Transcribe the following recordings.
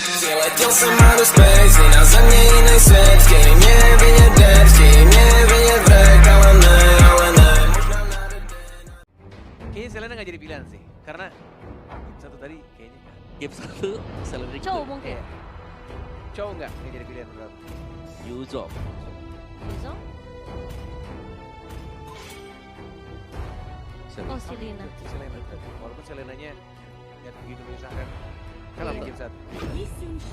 Летел сам out of space, и назад мне и на свет. Скинь мне винит дэп, скинь мне винит враг. Аланай, можно надо дэн. Kayaknya Selena nggak jadi pilihan sih, karena game satu tadi kayaknya Game 1 Selena Cowok mungkin. kayak cowok nggak jadi pilihan menurut aku. Yuzong. Yuzong? Oh, Selena. Selena, walaupun Selenanya nggak begitu menyusahkan. Kalau Iya. di game satu,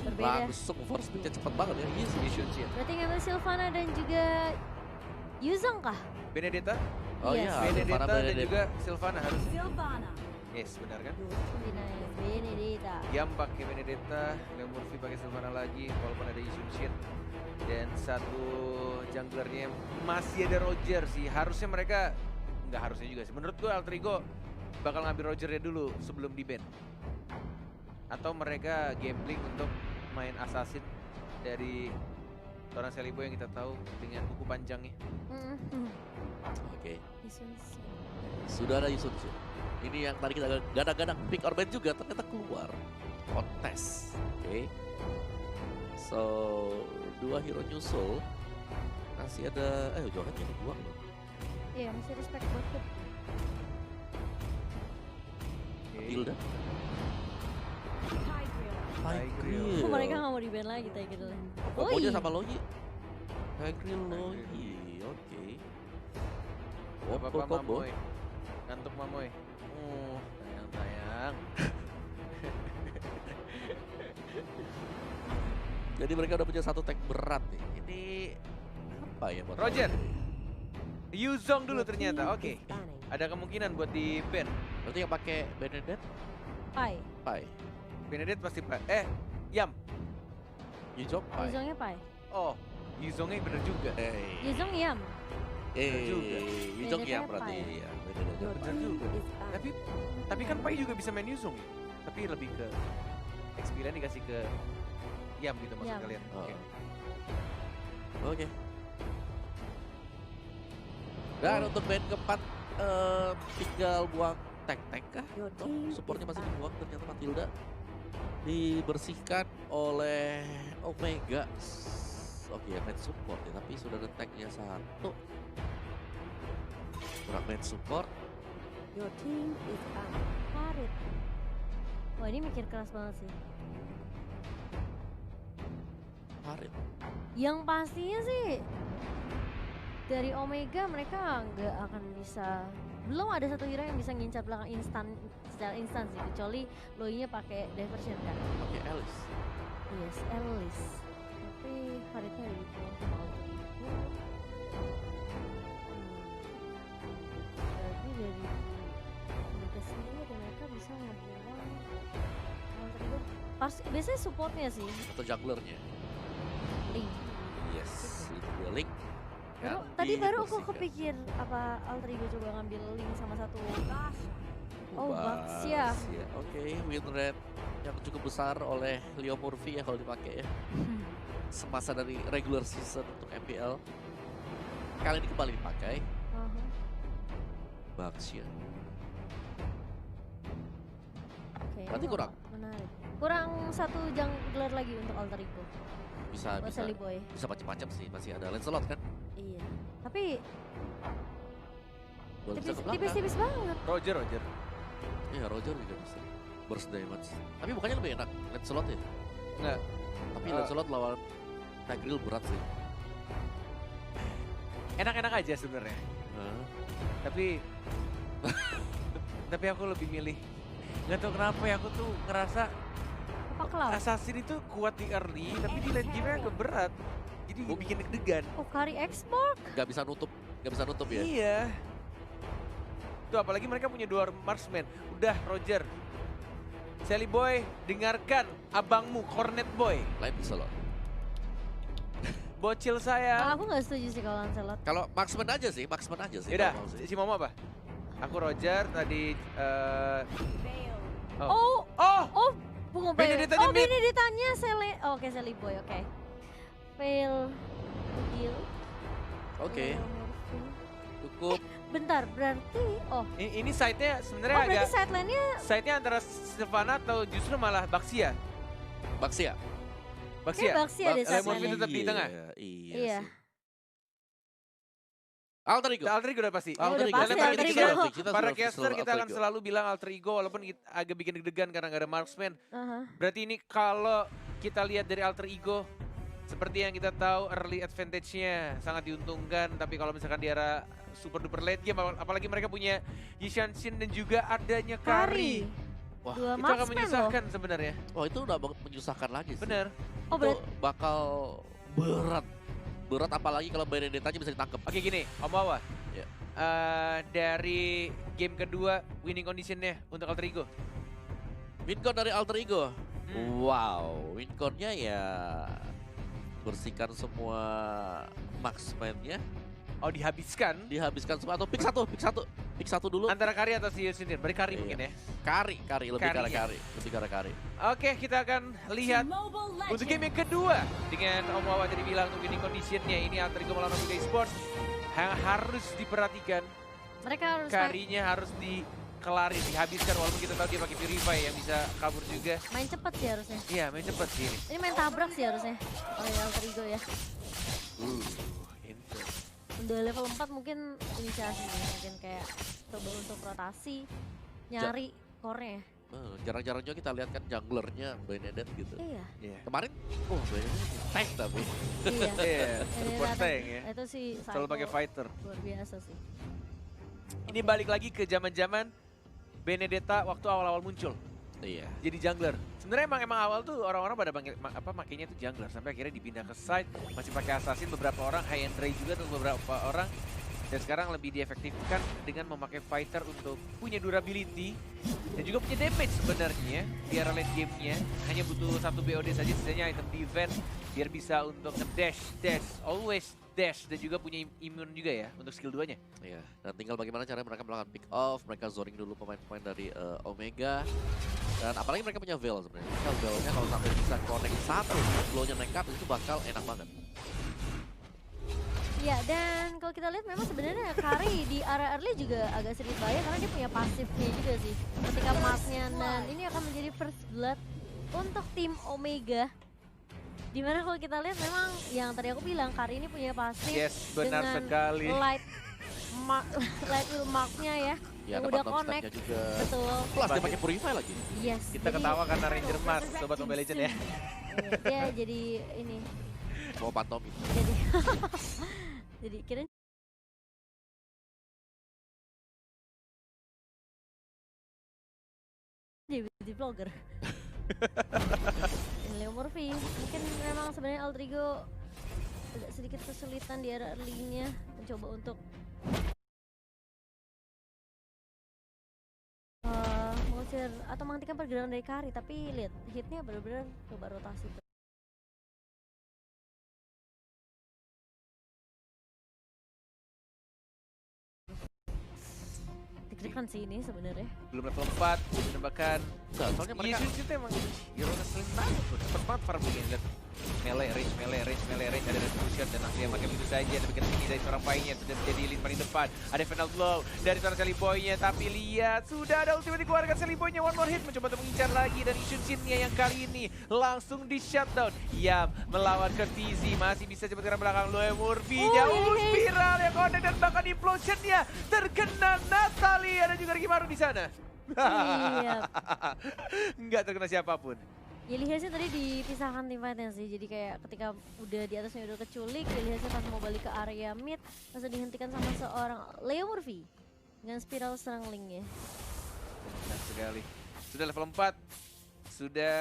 Berbeda. Langsung force speednya cepet banget ya. yes, Mission Shin. Berarti ngambil Sylvana dan juga Yuzong kah? Benedetta, Oh Yes. iya, Benedetta dan Benedetta. juga Sylvana harus. Yes, benar kan? Benedetta. Yam pakai Benedetta, Leo Murphy pakai Sylvana lagi, walaupun ada Mission Shin. Dan satu junglernya masih ada Roger sih. Harusnya mereka, nggak harusnya juga sih. Menurut gue Alter Ego bakal ngambil Rogernya dulu sebelum di ban. Atau mereka gambling untuk main assassin dari seorang Celibo yang kita tahu dengan buku panjangnya. Oke, Isunsin. sudah ada Yusun Shin. Ini yang tadi kita gadang-gadang pick or ban juga ternyata keluar kontes. Oke. So, dua hero nyusul. Masih ada, jangan jadi buang loh. Iya, masih respect buat Pip. Tilda. Tigreal. Oh, mereka nggak mau di ban lagi Tiger Land. Kombonya sama Loyi. Tigreal Loyi, oke. Bapak Combo. Mamoy, ngantuk Mamoy. Tayang-tayang. Jadi mereka udah punya satu tag berat nih. Ini apa ya buat Roger. mereka? Yuzong dulu ternyata, oke. Ada kemungkinan buat di ban. Berarti yang pakai Benedetta, Pai. Pai. Benedict pasti Yam. Yuzong, Pai. Yuzongnya Pai. Oh, Yuzongnya bener juga. Yuzong Yam. juga. Yuzong ya Benedetta berarti Pai. ya. Benedetta. Bener juga. Tapi kan Pai juga bisa main Yuzong ya. Tapi lebih ke XP lain dikasih ke Yam gitu maksud Yam. kalian. Oh. Oke. Oke. Dan untuk band keempat tinggal buang tank kah? Atau supportnya masih dibuang ternyata Matilda dibersihkan oleh Omega. Oke, main support ya, tapi sudah ada tanknya satu. Kurang main support. Farid. Wah, ini mikir keras banget sih. Farid. Yang pastinya sih dari Omega mereka nggak akan bisa, belum ada satu hero yang bisa ngincar belakang secara instan sih, kecuali Loinya pakai diversion kan. Oke, Alice. Yes, Alice. Tapi Faridnya ada di bawah sama Alter Ego. Berarti dari Omega sendiri ada mereka bisa ngebuang Alter Ego. Biasanya supportnya sih, Atau junglernya. Link. Yes, Link. Tadi baru aku kepikir apa Alter Ego coba ngambil Link sama satu. Oh, Baxia. Oke, win rate yang cukup besar oleh Leo Murphy ya kalau dipakai ya. Semasa dari regular season untuk MPL. Kali ini kembali dipakai. Baxia. Oke, Berarti kurang? Menarik. Kurang satu jungler lagi untuk Alter Ego. Bisa Buat bisa Sally Boy. bisa macam-macam sih, masih ada Lancelot kan. Iya. Tapi Belum bisa ke belakang. tipis-tipis banget. Roger. Iya, Roger juga bisa. Burst damage. Tapi bukannya lebih enak Lancelot ya? Enggak. Tapi Lancelot lawan Tigreal berat sih. Enak-enak aja sebenarnya. Tapi tapi aku lebih milih. Nggak tahu kenapa ya, aku tuh ngerasa Apa Cloud? Assassin itu kuat di early, tapi di late game-nya agak berat. Jadi bikin deg-degan. Oh, Kari X-Borg. Gak bisa nutup ya. Iya. Tuh apalagi mereka punya dua marksman. Udah Roger. Sally Boy, dengarkan abangmu Cornet Boy. Lain bisa loh. Bocil saya. Aku nggak setuju sih kalau Lancelot. Kalau marksman aja sih. Yaudah, kalau mau sih. si Momo apa? Aku Roger tadi Oh, bukan Benedettanya mid. Benedettanya oke, Sally Boy, oke. Fail deal. Oke, cukup. Bentar, berarti Ini side-nya sebenarnya berarti agak sideline-nya side-nya antara Sylvana atau justru malah Baxia. Baxia. Baxia. Baxia deh Lemurfi sasarannya. tetap di tengah. Iya. Iya. Sih. Alter Ego. Alter Ego udah pasti. Ya udah Ego. pasti Kita Alter prediksi Ego. ya. Kita Para sudah caster selalu kita Alter akan Ego. selalu bilang Alter Ego walaupun agak bikin deg-degan karena nggak ada marksman. Aha. Berarti ini kalau kita lihat dari Alter Ego, seperti yang kita tahu early advantage-nya sangat diuntungkan. Tapi kalau misalkan di era super duper late game, apalagi mereka punya Yishan Shin dan juga adanya Kari. Wah, Dua Itu akan marksman loh. menyusahkan sebenarnya. Oh itu udah menyusahkan lagi sih. Bener. Oh Itu berarti bakal berat. Berat apalagi kalau Benedetta-nya bisa ditangkap. Oke gini, Om Wawa. Ya. Dari game kedua, winning condition-nya untuk Alter Ego. Wincon dari Alter Ego. Hmm. Wow, Winconnya ya bersihkan semua marksman-nya, Oh dihabiskan. dihabiskan semua atau pick satu dulu. Antara Kari atau si Yusin. Berarti Kari Iya. mungkin ya. Kari lebih ke arah Kari, Kari. Oke, kita akan lihat untuk game yang kedua dengan Om Wawa tadi bilang untuk winning condition-nya ini Alter Ego melawan Omega Esports yang harus diperhatikan. mereka harus Karinya harus dikelarin, dihabiskan walaupun kita tahu dia pakai Purify yang bisa kabur juga. main cepat sih harusnya. Iya, main cepet sih ini. Ini main tabrak sih harusnya. Oleh Alter Ego ya. Itu. Udah level 4 mungkin inisiasi nih. Mungkin kayak coba untuk rotasi. Nyari core-nya ya. Jarang-jarang juga kita lihat kan junglernya Benedetta gitu. Iya. Iya. Kemarin, Benedetta tank tapi. Iya. Iya, Ini support datang- tank ya. Itu sih Selalu pakai psycho fighter. luar biasa sih. Ini balik lagi ke zaman-zaman Benedetta waktu awal-awal muncul. Iya. Jadi jungler. Sebenarnya emang awal tuh orang-orang pada makainya tuh jungler sampai akhirnya dipindah ke side, masih pakai assassin beberapa orang, high end Ray juga untuk beberapa orang. Dan sekarang lebih diefektifkan dengan memakai fighter untuk punya durability dan juga punya damage sebenarnya di era late game-nya. Hanya butuh satu BOD saja, sisanya item defense biar bisa untuk nge-dash, always dash, dan juga punya immune juga ya untuk skill 2-nya. Iya, dan tinggal bagaimana caranya mereka melakukan pick off, mereka zoning dulu pemain-pemain dari Omega. Dan apalagi mereka punya Veil sebenarnya. Veil-nya kalau sampai bisa connect satu, flow-nya nekat itu bakal enak banget. Iya, dan kalau kita lihat memang sebenarnya Kari di area early juga agak sedikit bahaya karena dia punya pasifnya juga sih. Ketika marknya, dan ini akan menjadi first blood untuk tim Omega. Dimana kalau kita lihat memang yang tadi aku bilang Kari ini punya pasif Yes, benar dengan sekali. light will marknya ya. Ya, yang ada udah phantom connect. step-nya juga. Betul. Plus dia pakai Purify lagi. Yes. Kita jadi- ketawa karena Ranger Mas, sobat Mobile Legend ya. Iya, dia jadi ini. Mau pantomin. Jadi jadi kira jadi beauty vlogger. Leo Murphy mungkin memang sebenarnya Alter Ego agak sedikit kesulitan di era early-nya mencoba untuk mengusir atau menghentikan pergerakan dari Kari, tapi lihat hitnya benar-benar coba rotasi. Deg-degan sih ini sebenarnya. Belum level 4, menembakkan. Enggak, soalnya mereka Iya, itu emang hero ngeselin banget tuh. Cepet banget farmingnya, lihat. Melee, range, ada revolution dan langsung pakai begitu saja. Tapi kita ini dari seorang Pai-nya sudah menjadi lini paling depan. Ada final blow dari seorang Sally Boy-nya, tapi lihat sudah ada ultimate dikeluarkan Sally Boy-nya. One more hit mencoba untuk mengincar lagi dan Ishun Shin-nya yang kali ini langsung di shutdown. Yam melawan ke TZ, masih bisa cepat ke belakang Loe Murphy. Jauh spiral yang connect dan bahkan implosion-nya terkena Natalie. Ada juga Rikimaru di sana. Iya. Nggak terkena siapapun. Yelihasnya tadi dipisahkan tim fightnya sih, jadi kayak ketika udah di atasnya udah keculik, Yelihasnya pas mau balik ke area mid langsung dihentikan sama seorang Leo Murphy dengan spiral strangling-nya. Benar sekali. Sudah level 4, sudah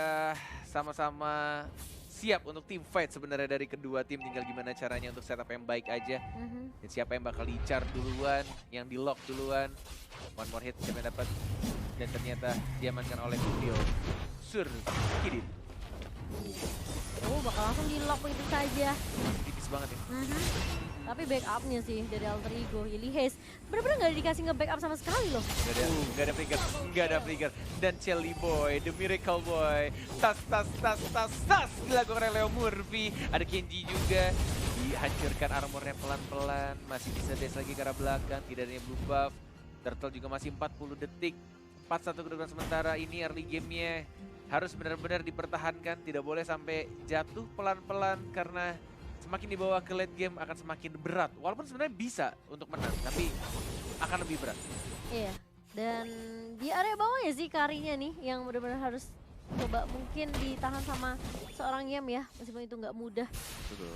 sama-sama siap untuk team fight sebenarnya dari kedua tim, tinggal gimana caranya untuk setup yang baik aja. Dan siapa yang bakal di-char duluan, yang di-lock duluan. One more hit siapa yang dapat, dan ternyata diamankan oleh Studio Sur Kidin. Oh, bakal langsung di-lock begitu saja. Tipis banget ya. Tapi backupnya sih dari Alter Ego, Yelihas bener-bener gak dikasih nge-backup sama sekali loh. Nggak ada trigger. Dan Shelly Boy, The Miracle Boy, tas dilakukan oleh Leo Murphy. Ada Kenji juga, dihancurkan armornya pelan-pelan, masih bisa dash lagi ke arah belakang, tidak adanya blue buff. Turtle juga masih 40 detik. 4-1 kedudukan sementara ini early gamenya harus benar-benar dipertahankan, tidak boleh sampai jatuh pelan-pelan karena semakin dibawa ke late game akan semakin berat. Walaupun sebenarnya bisa untuk menang, tapi akan lebih berat. Iya, dan di area bawahnya sih Karinya nih yang benar-benar harus coba mungkin ditahan sama seorang Yam ya, meskipun itu nggak mudah. Betul.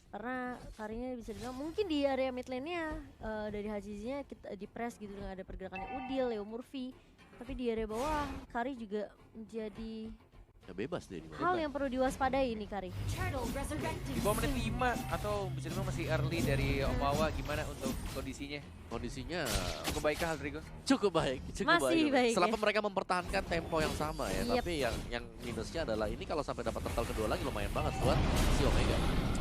Karena Karinya bisa dibilang mungkin di area mid lane-nya dari Hazizinya kita di press gitu dengan ada pergerakannya Udil, Leo Murphy. Tapi di area bawah Kari juga menjadi Ya bebas deh di hal yang perlu diwaspadai ini Kari. Di bawah menit 5 atau bisa dibilang masih early dari Omawa, gimana untuk kondisinya? Kondisinya Cukup baikkah Aldrigo? cukup baik, cukup Masih baik Selama ya. mereka mempertahankan tempo yang sama ya, Yep. tapi yang minusnya adalah ini kalau sampai dapat turtle kedua lagi lumayan banget buat si Omega.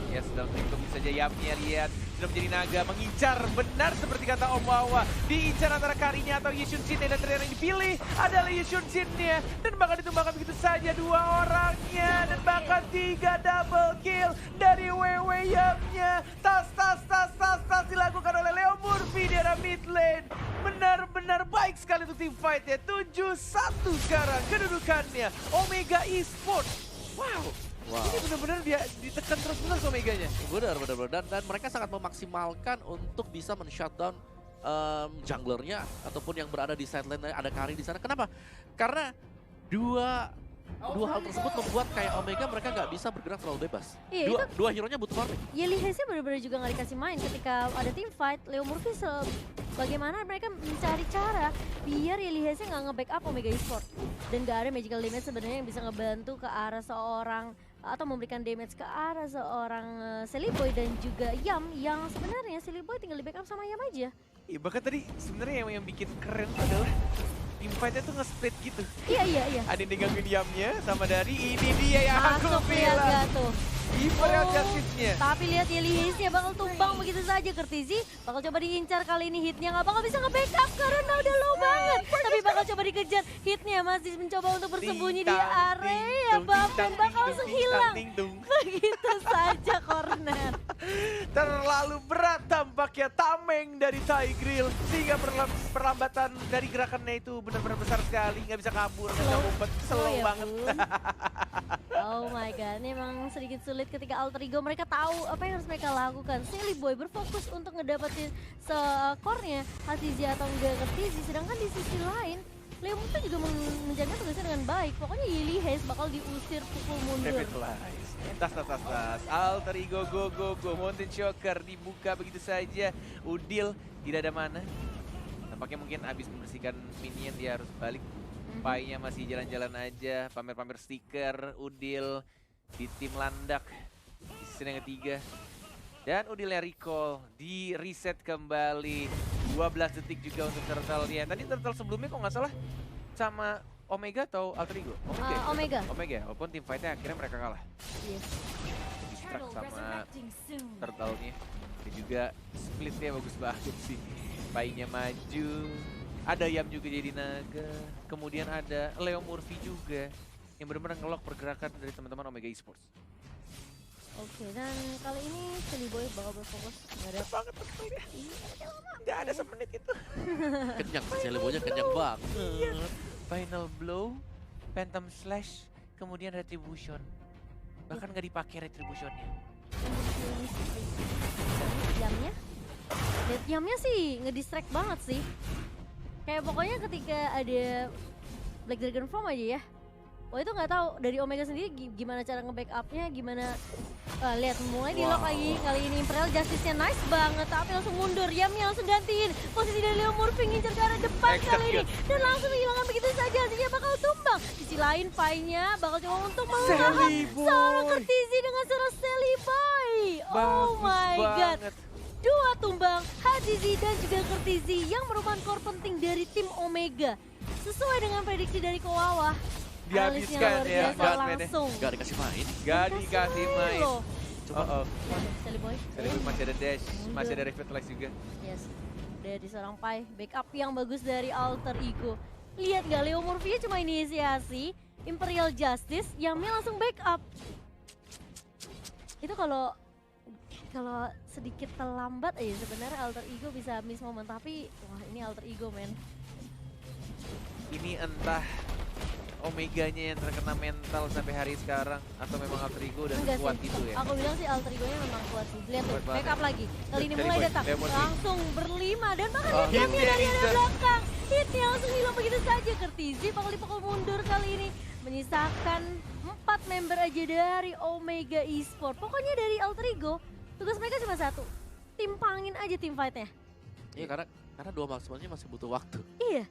Ya sedang tunggu saja Yamnya, lihat sudah menjadi naga mengincar, benar seperti kata Om Wawa, diincar antara Karinya atau Yishun Shin, dan ternyata yang dipilih adalah Yishun Shin-nya, dan bahkan ditumbangkan begitu saja 2 orangnya, dan bahkan 3 double kill dari WW Yamnya. Tas dilakukan oleh Leo Murphy di arah mid lane. Benar-benar baik sekali untuk tim fight ya. 7-1 sekarang kedudukannya Omega Esports. Wow. Ini benar-benar dia ditekan terus-menerus Omeganya. Benar. Dan mereka sangat memaksimalkan untuk bisa men-shutdown junglernya ataupun yang berada di side lane ada Kari di sana. Kenapa? Karena dua hal tersebut membuat kayak Omega mereka nggak bisa bergerak terlalu bebas. Iya, Dua hero-nya butuh farming. Yeli Heznya benar-benar juga nggak dikasih main ketika ada team fight. Leo Murphy bagaimana mereka mencari cara biar Yeli Heznya nggak nge-backup Omega Esports. Dan nggak ada magical damage sebenarnya yang bisa ngebantu ke arah seorang atau memberikan damage ke arah seorang Silly Boy dan juga Yam yang sebenarnya Silly Boy tinggal di-backup sama Yam aja. Iya, bahkan tadi sebenarnya yang bikin keren adalah tim fight-nya tuh nge-split gitu. Iya. Ada yang digangguin Yamnya sama dari ini dia yang aku Masuk lihat bilang. gak tuh? Imperial Justice-nya. Tapi lihat Yeli Heznya bakal tumbang begitu saja. Kertizi bakal coba diincar kali ini, hitnya nggak bakal bisa nge-backup karena udah low banget. Tapi bakal coba dikejar, hitnya masih mencoba untuk bersembunyi di area. Bapen bakal langsung hilang. Begitu saja corner. Terlalu berat tampaknya tameng dari Tigreal, sehingga perlambatan dari gerakannya itu benar-benar besar sekali, nggak bisa kabur, nggak bisa ngumpet, slow ya banget. pun. Oh my god, ini emang sedikit sulit ketika Alter Ego mereka tahu apa yang harus mereka lakukan. Silly Boy berfokus untuk ngedapetin skornya Hazizi atau enggak Kertizi, sedangkan di sisi lain Leo Murphy juga menjaga tugasnya dengan baik. Pokoknya Yeli Hez bakal diusir pukul mundur. Revitalize. Tas. Alter Ego go. Mountain Shocker dibuka begitu saja. Udil tidak ada mana. Tampaknya mungkin habis membersihkan minion dia harus balik. Pai-nya masih jalan-jalan aja, pamer-pamer stiker, Udil di tim landak di season yang ketiga. Dan Udilnya recall, di reset kembali, 12 detik juga untuk Turtle-nya. Tadi Turtle sebelumnya kok nggak salah sama Omega atau Alter Ego? Omega. Omega, walaupun tim fight-nya akhirnya mereka kalah. Yes. Distract sama Turtle-nya. Dan juga split-nya bagus banget sih. Pai-nya maju. Ada Yam juga jadi naga, kemudian ada Leo Murphy juga yang benar-benar ngelock pergerakan dari teman-teman Omega Esports. Oke, dan kali ini Silly Boy bakal berfokus nggak ada Banget ya. Nggak ada semenit itu. Kenyang sih Selebonya, kenyang banget. Final blow, Phantom Slash, kemudian Retribution. Bahkan nggak dipakai Retributionnya. Yamnya, lihat Yamnya sih ngedistract banget sih. Kayak pokoknya ketika ada Black Dragon Form aja ya. Oh itu nggak tahu dari Omega sendiri gimana cara nge-backupnya, gimana lihat mulai di lock lagi. Kali ini Imperial Justice-nya nice banget, tapi langsung mundur. Yamnya langsung gantiin posisi dari Leo Murphy ngincer ke arah depan kali ini dan langsung hilangkan begitu saja. Artinya bakal tumbang. Sisi lain Pai-nya bakal coba untuk melahap seorang Kertizi dengan seorang Silly Boy. Oh my god. Dua tumbang, Hazizi dan juga Kertizi yang merupakan core penting dari tim Omega. Sesuai dengan prediksi dari Kowawa, Dihabiskan ya, langsung. Gak dikasih main. Gak dikasih main. Loh. Silly Boy. masih ada dash, masih ada Revitalize juga. Yes, dari seorang Pai, backup yang bagus dari Alter Ego. Lihat gak, Leo Murphy cuma inisiasi, Imperial Justice, Yamnya langsung backup. Itu kalau sedikit terlambat aja sebenarnya Alter Ego bisa miss momen, tapi wah ini Alter Ego men. ini entah Omeganya yang terkena mental sampai hari sekarang atau memang Alter Ego dan Enggak kuat sih. itu ya. Aku bilang sih Alter Ego-nya memang kuat sih. Lihat tuh, Kuat banget. backup lagi. Kali ini Dari mulai Boy, datang. Lemon sih. Langsung berlima dan bahkan Oh, lihat hitnya dari area instant. belakang. Hitnya langsung hilang begitu saja. Kertizi pakal mundur kali ini. Menyisakan 4 member aja dari Omega Esports. Pokoknya dari Alter Ego, tugas mereka cuma satu. Timpangin aja tim fight-nya. Iya karena 2 maksimalnya masih butuh waktu. Iya,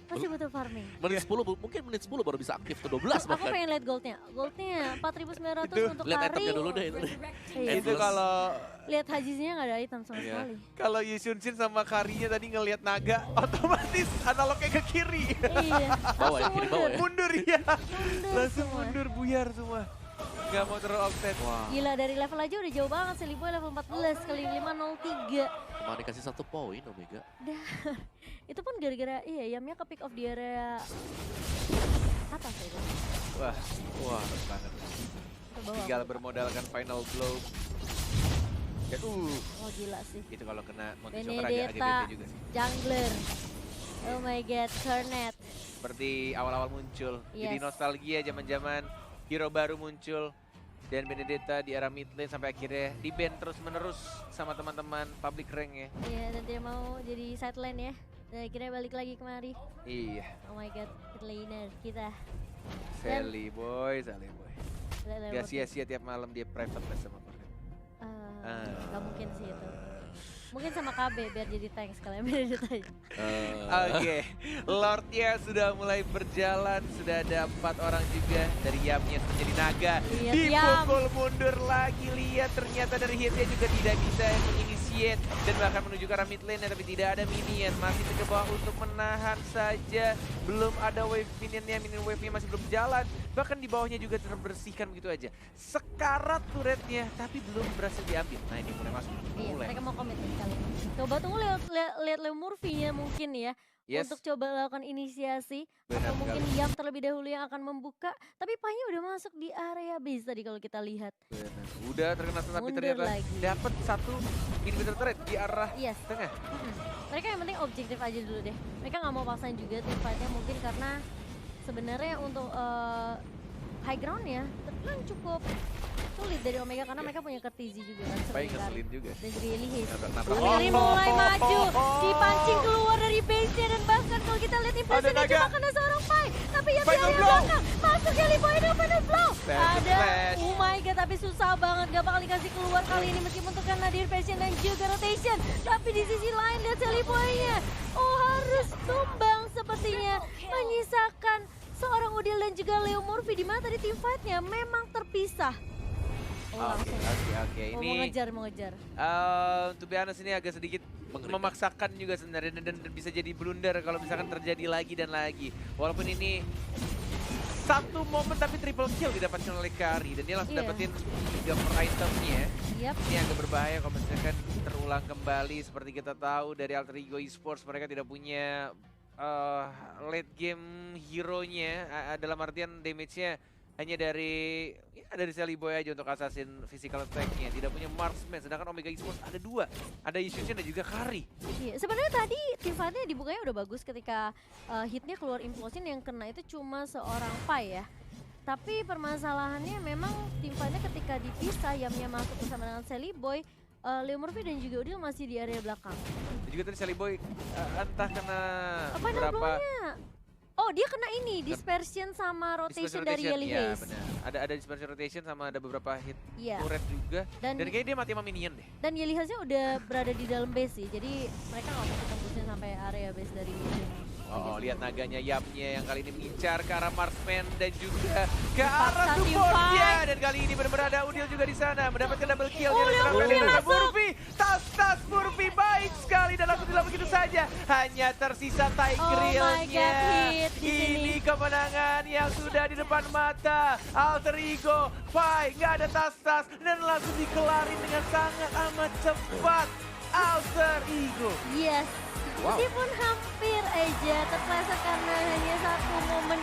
masih butuh farming. Menit 10 mungkin menit 10 baru bisa aktif ke 12 Aku bahkan. pengen lihat goldnya. Goldnya 4.900 Itu, untuk Lihat Kari. itemnya dulu deh itu deh. Iya. Itu kalau Lihat Hajiznya nggak ada item sama Iya. sekali. kalau Yusunshin sama Karinya tadi ngelihat naga, otomatis analognya ke kiri. Iya. Bawah ya, langsung kiri bawah ya. Mundur ya. Mundur Langsung semua. mundur buyar semua. Nggak mau terlalu offset. Wah, Gila dari level aja udah jauh banget. Seliboy level 14 kali 503. cuma dikasih 1 poin Omega. Itu pun gara-gara Yamnya ke pick off di area atas ya. Bang. Wah, keren banget. Ke bawah. Tinggal bermodalkan final blow. Dan Oh gila sih. itu kalau kena Monty Shocker agak Benedetta, bete juga sih. jungler. Oh my god, Cornet. Seperti awal-awal muncul. Jadi Yes. nostalgia zaman-zaman hero baru muncul. Dan Benedetta di era mid lane sampai akhirnya di ban terus-menerus sama teman-teman public rank ya. Iya, dan dia mau jadi side lane ya. Dan akhirnya balik lagi kemari. Iya, Oh my god, mid laner kita. Sally boy, Sally boy. Level Gak sia-sia tiap malam dia private les sama Cornet. Gak mungkin sih itu. Mungkin sama KB biar jadi tank sekalian Benedetta aja. Oke, Lordnya sudah mulai berjalan, sudah ada 4 orang juga dari Yamnya menjadi naga. Lihat Dipukul mundur lagi, lihat ternyata dari hitnya juga tidak bisa menginisiate dan bahkan menuju ke arah mid lane tapi tidak ada minion, masih ke bawah untuk menahan saja. Belum ada wave minionnya, minion wave-nya masih belum jalan. Bahkan di bawahnya juga terbersihkan begitu aja. Sekarat turretnya tapi belum berhasil diambil. Nah ini mulai masuk. Iya, Mulai. mereka mau komit nih kali ini. Coba tunggu lihat Leo Murphy-nya mungkin ya. Yes. Untuk coba lakukan inisiasi. Benar Atau mungkin sekali. Yam terlebih dahulu yang akan membuka. Tapi Pahnya udah masuk di area base tadi kalau kita lihat. Benar. Udah terkena tapi Mundur ternyata lagi. dapat satu inhibitor turret di arah Yes. tengah. Mereka yang penting objektif aja dulu deh. Mereka nggak mau paksain juga tim fight-nya mungkin karena sebenarnya untuk high ground-nya terbilang cukup sulit dari Omega karena mereka punya Kertizi juga kan Paling seringkali. ngeselin juga. Dan jadi Elihis. Nabrak-nabrak. Kali mulai maju, dipancing keluar dari base-nya dan bahkan kalau kita lihat impressionnya naga. cuma kena seorang Pai. Tapi yang di Final area blow. belakang, masuk Kelly Boy dan final blow. Flash, Ada, flash. oh my god tapi susah banget, gak bakal dikasih keluar kali ini meskipun terkena di passion dan juga rotation. Tapi di sisi lain lihat Kelly Boy-nya, oh harus tumbang sepertinya, menyisakan seorang Udil dan juga Leo Murphy di mana tadi tim fight-nya memang terpisah. Oh, langsung. Oke. Oh, Ini mau ngejar. to be honest ini agak sedikit memaksakan juga sebenarnya dan bisa jadi blunder kalau misalkan terjadi lagi dan lagi. Walaupun ini satu momen tapi triple kill didapatkan oleh Kari dan dia langsung Iya. dapetin 3 per itemnya. Yap. Ini agak berbahaya kalau misalkan terulang kembali seperti kita tahu dari Alter Ego Esports mereka tidak punya late game hero-nya dalam artian damage-nya hanya dari Sally Boy aja untuk assassin physical attack-nya. Tidak punya marksman sedangkan Omega Esports ada 2. Ada Yusunshin dan juga Kari. Iya, sebenarnya tadi tim fight-nya dibukanya udah bagus ketika hitnya keluar implosion yang kena itu cuma seorang Pai ya. Tapi permasalahannya memang tim fight-nya ketika dipisah Yamnya masuk bersama dengan Sally Boy, Leo Murphy dan juga Udil masih di area belakang. Dan juga tadi Sally Boy entah kena Apa berapa Oh dia kena ini, dispersion sama rotation dari Yeli Ya, Hayes. benar. Ada dispersion rotation sama ada beberapa hit Iya. turret juga. Dan kayaknya dia mati sama minion deh. dan Yeli Hayesnya udah berada di dalam base sih, jadi mereka nggak mungkin tembusnya sampai area base dari Oh, lihat naganya Yamnya yang kali ini mengincar ke arah marksman dan juga ke arah Paksa supportnya. timpan. Dan kali ini benar-benar ada Udil juga di sana mendapatkan double kill. Oh, Dia Leo diserang Murphy oleh masuk. Murphy. Tas Murphy baik sekali dan langsung dilakukan begitu saja. Hanya tersisa Oh my god, Tigreal-nya. hit di sini. Ini kemenangan yang sudah di depan mata. Alter Ego, Pai, nggak ada tas dan langsung dikelarin dengan sangat amat cepat. Alter Ego. Yes. Wow. Meskipun hampir aja terpleset karena hanya satu momen